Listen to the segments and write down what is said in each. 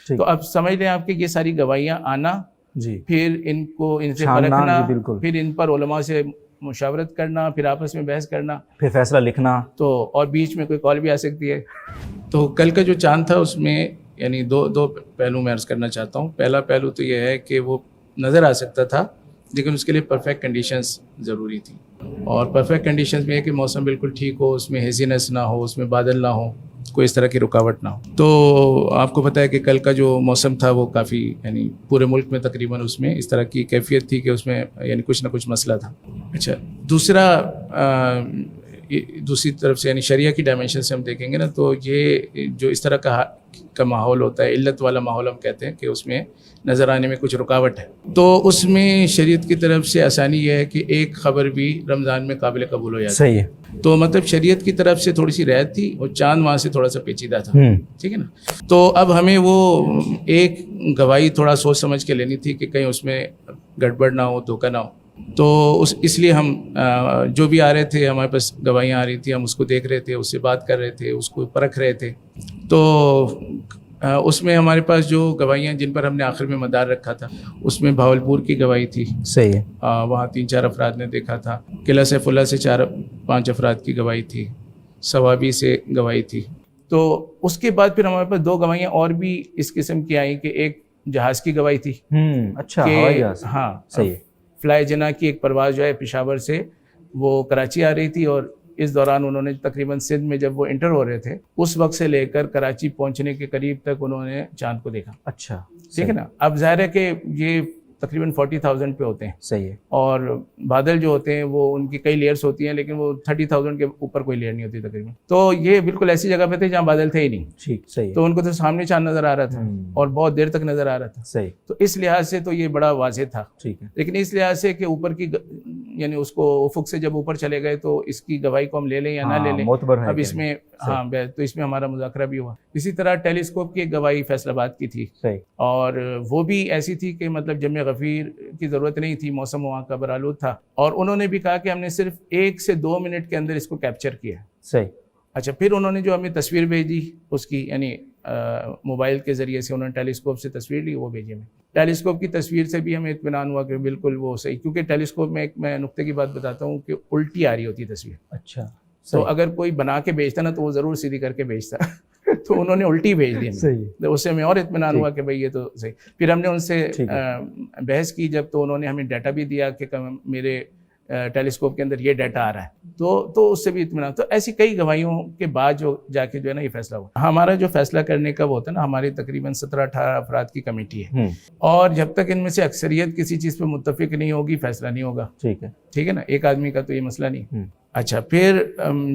تو اب سمجھ لیں آپ کہ یہ ساری گواہیاں آنا جی، پھر ان سے پرکھنا، پھر ان پر علماء سے مشاورت کرنا، پھر آپس میں بحث کرنا، پھر فیصلہ لکھنا، تو اور بیچ میں کوئی کال بھی آ سکتی ہے. تو کل کا جو چاند تھا اس میں یعنی دو پہلو میں عرض کرنا چاہتا ہوں. پہلا پہلو تو یہ ہے کہ وہ نظر آ سکتا تھا لیکن اس کے لیے پرفیکٹ کنڈیشنز ضروری تھی، اور پرفیکٹ کنڈیشنز میں ہے کہ موسم بالکل ٹھیک ہو، اس میں ہیزینس نہ ہو، اس میں بادل نہ ہو، کوئی اس طرح کی رکاوٹ نہ ہو. تو آپ کو پتہ ہے کہ کل کا جو موسم تھا وہ کافی یعنی پورے ملک میں تقریباً اس میں اس طرح کی کیفیت تھی کہ اس میں یعنی کچھ نہ کچھ مسئلہ تھا. اچھا، دوسری طرف سے یعنی شریعہ کی ڈائمینشن سے ہم دیکھیں گے نا، تو یہ جو اس طرح کا ماحول ہوتا ہے، علت والا ماحول ہم کہتے ہیں کہ اس میں نظر آنے میں کچھ رکاوٹ ہے، تو اس میں شریعت کی طرف سے آسانی یہ ہے کہ ایک خبر بھی رمضان میں قابل قبول ہو جاتی ہے. صحیح ہے. تو مطلب شریعت کی طرف سے تھوڑی سی رعایت تھی اور چاند وہاں سے تھوڑا سا پیچیدہ تھا. ٹھیک ہے نا. تو اب ہمیں وہ ایک گواہی تھوڑا سوچ سمجھ کے لینی تھی کہ کہیں اس میں گڑبڑ نہ ہو، دھوکہ نہ ہو. تو اس لیے ہم جو بھی آ رہے تھے، ہمارے پاس گواہیاں آ رہی تھیں، ہم اس کو دیکھ رہے تھے، اس سے بات کر رہے تھے، اس کو پرکھ رہے تھے. تو اس میں ہمارے پاس جو گواہیاں جن پر ہم نے آخر میں مدار رکھا تھا، اس میں بھاولپور کی گواہی تھی. صحیح ہے. وہاں 3-4 افراد نے دیکھا تھا. قلعہ سیف اللہ سے 4-5 افراد کی گواہی تھی. ثوابی سے گواہی تھی. تو اس کے بعد پھر ہمارے پاس 2 گواہیاں اور بھی اس قسم کی آئیں کہ ایک جہاز کی گواہی تھی. اچھا، ہوائی جہاز. ہاں صحیح ہے. فلائی جنا کی ایک پرواز جو ہے پشاور سے وہ کراچی آ رہی تھی، اور اس دوران انہوں نے تقریباً سندھ میں جب وہ انٹر ہو رہے تھے اس وقت سے لے کر کراچی پہنچنے کے قریب تک انہوں نے چاند کو دیکھا. اچھا، ٹھیک ہے نا. اب ظاہر ہے کہ یہ تقریباً 40,000 پہ ہوتے ہیں. صحیح ہے. اور بادل جو ہوتے ہیں وہ ان کی کئی لیئرس ہوتی ہیں، لیکن وہ 30,000 کے اوپر کوئی لیئر نہیں ہوتی تقریباً. تو یہ بالکل ایسی جگہ پہ تھے جہاں بادل تھے ہی نہیں. ٹھیک. صحیح. تو ان کو تو سامنے چاند نظر آ رہا تھا اور بہت دیر تک نظر آ رہا تھا. صحیح. تو اس لحاظ سے تو یہ بڑا واضح تھا. ٹھیک ہے. لیکن اس لحاظ سے کہ اوپر کی یعنی اس کو افق سے جب اوپر چلے گئے تو اس کی گواہی کو ہم لے لیں یا نہ لے لیں، اب اس میں تو اس میں ہمارا مذاکرہ بھی ہوا. اسی طرح ٹیلیسکوپ کی ایک گواہی فیصل آباد کی تھی. صحیح. اور وہ بھی ایسی تھی کہ مطلب جمع غفیر کی ضرورت نہیں تھی، موسم وہاں کا برآلود تھا، اور انہوں نے بھی کہا کہ ہم نے صرف 1 سے 2 منٹ کے اندر اس کو کیپچر کیا. صحیح. اچھا، پھر انہوں نے جو ہمیں تصویر بھیجی اس کی یعنی موبائل کے ذریعے سے انہوں نے ٹیلیسکوپ سے تصویر لی، وہ بھیجی ہمیں. ٹیلیسکوپ کی تصویر سے بھی ہمیں اطمینان ہوا کہ بالکل وہ صحیح، کیونکہ ٹیلیسکوپ میں ایک میں نقطے کی بات بتاتا ہوں کہ الٹی آ رہی ہوتی ہے تصویر. اچھا. تو اگر کوئی بنا کے بھیجتا نا تو وہ ضرور سیدھی کر کے بھیجتا تو انہوں نے الٹی بھیج دی. صحیح. اس سے ہمیں اور اطمینان ہوا کہ بھائی یہ تو صحیح. پھر ہم نے ان سے بحث کی جب، تو انہوں نے ہمیں ڈیٹا بھی دیا کہ میرے ٹیلیسکوپ کے اندر یہ ڈیٹا آ رہا ہے، تو اس سے بھی اطمینان. تو ایسی کئی گواہیوں کے بعد جو جا کے جو ہے نا یہ فیصلہ ہوا. ہمارا جو فیصلہ کرنے کا وہ ہوتا ہے نا، ہماری تقریباً 17-18 افراد کی کمیٹی ہے، اور جب تک ان میں سے اکثریت کسی چیز پہ متفق نہیں ہوگی فیصلہ نہیں ہوگا. ٹھیک ہے نا. ایک آدمی کا تو یہ مسئلہ نہیں. اچھا، پھر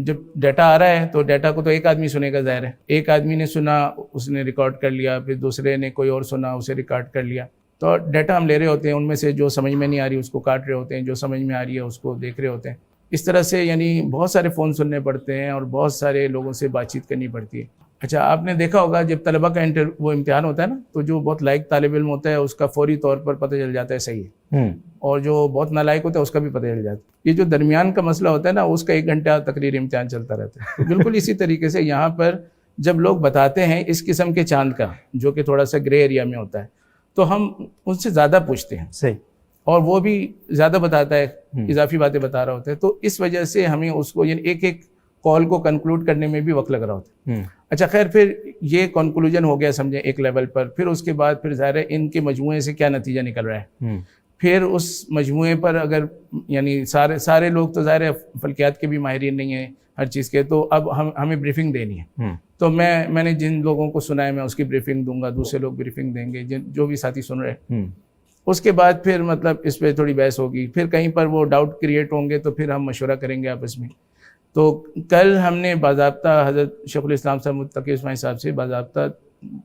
جب ڈیٹا آ رہا ہے تو ڈیٹا کو تو ایک آدمی سنے گا، ظاہر ہے. ایک آدمی نے سنا، اس نے ریکارڈ کر لیا، پھر دوسرے نے کوئی اور سنا، اسے ریکارڈ کر لیا. تو ڈیٹا ہم لے رہے ہوتے ہیں، ان میں سے جو سمجھ میں نہیں آ رہی اس کو کاٹ رہے ہوتے ہیں، جو سمجھ میں آ رہی ہے اس کو دیکھ رہے ہوتے ہیں. اس طرح سے یعنی بہت سارے فون سننے پڑتے ہیں اور بہت سارے لوگوں سے بات چیت کرنی پڑتی ہے. اچھا، آپ نے دیکھا ہوگا جب طلبہ کا وہ امتحان ہوتا ہے نا، تو جو بہت لائق طالب علم ہوتا ہے اس کا فوری طور پر پتہ چل جاتا ہے صحیح ہے، اور جو بہت نالائق ہوتا ہے اس کا بھی پتہ چل جاتا ہے. یہ جو درمیان کا مسئلہ ہوتا ہے نا، اس کا 1 گھنٹہ تقریر امتحان چلتا رہتا ہے. بالکل اسی طریقے سے یہاں پر جب لوگ بتاتے ہیں اس قسم کے چاند کا جو کہ تھوڑا سا گرے ایریا میں ہوتا ہے، تو ہم ان سے زیادہ پوچھتے ہیں. صحیح. اور وہ بھی زیادہ بتاتا ہے، اضافی باتیں بتا رہا ہوتا ہے. تو اس وجہ سے ہمیں اس کو یعنی ایک کال کو کنکلوڈ کرنے میں بھی وقت لگ رہا ہوتا ہے. اچھا، خیر، پھر یہ کنکلوژن ہو گیا سمجھیں ایک لیول پر. پھر اس کے بعد پھر ظاہر ہے ان کے مجموعے سے کیا نتیجہ نکل رہا ہے. پھر اس مجموعے پر اگر یعنی سارے لوگ تو ظاہر ہے فلکیات کے بھی ماہرین نہیں ہیں ہر چیز کے، تو اب ہمیں بریفنگ دینی ہے. تو میں نے جن لوگوں کو سنا ہے میں اس کی بریفنگ دوں گا، دوسرے لوگ بریفنگ دیں گے، جو بھی ساتھی سن رہے ہیں. اس کے بعد پھر مطلب اس پہ تھوڑی بحث ہوگی، پھر کہیں پر وہ ڈاؤٹ کریٹ ہوں گے تو پھر ہم مشورہ کریں گے آپس میں. تو کل ہم نے باضابطہ حضرت شیخ الاسلام صاحب متقی اسماعیل صاحب سے باضابطہ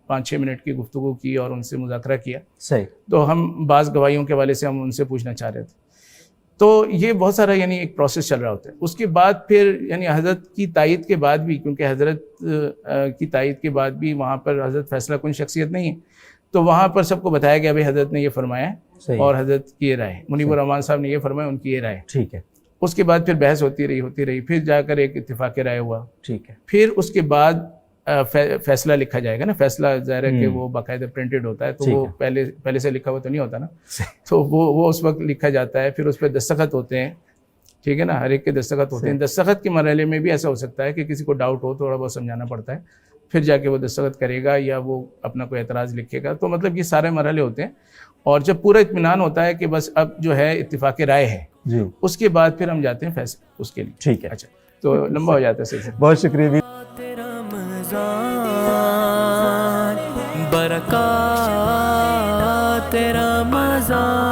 5-6 منٹ کی گفتگو کی اور ان سے مذاکرہ کیا. صحیح. تو ہم بعض گواہیوں کے حوالے سے ہم ان سے پوچھنا چاہ رہے تھے. تو یہ بہت سارا یعنی ایک پروسیس چل رہا ہوتا ہے. اس کے بعد پھر یعنی حضرت کی تائید کے بعد بھی، کیونکہ حضرت کی تائید کے بعد بھی وہاں پر حضرت فیصلہ کن شخصیت نہیں ہے، تو وہاں پر سب کو بتایا گیا بھائی حضرت نے یہ فرمایا ہے اور حضرت کی یہ رائے ہے، منیب الرحمان صاحب نے یہ فرمایا، ان کی یہ رائے ہے. ٹھیک ہے. اس کے بعد پھر بحث ہوتی رہی، پھر جا کر ایک اتفاق رائے ہوا. ٹھیک ہے. پھر اس کے بعد فیصلہ لکھا جائے گا نا. فیصلہ ظاہر ہے کہ وہ باقاعدہ پرنٹڈ ہوتا ہے, تو وہ پہلے سے لکھا ہوا تو نہیں ہوتا نا, تو وہ اس وقت لکھا جاتا ہے. پھر اس پہ دستخط ہوتے ہیں, ٹھیک ہے نا, ہر ایک کے دستخط ہوتے ہیں. دستخط کے مرحلے میں بھی ایسا ہو سکتا ہے کہ کسی کو ڈاؤٹ ہو, تھوڑا بہت سمجھانا پڑتا ہے, پھر جا کے وہ دستخط کرے گا یا وہ اپنا کوئی اعتراض لکھے گا. تو مطلب یہ سارے مرحلے ہوتے ہیں, اور جب پورا اطمینان ہوتا ہے کہ بس اب جو ہے اتفاق رائے ہے, جی اس کے بعد پھر ہم جاتے ہیں فیصلے اس کے لیے. ٹھیک ہے, اچھا تو لمبا ہو جاتا ہے سلسلہ. بہت شکریہ بھی. برکات رمضان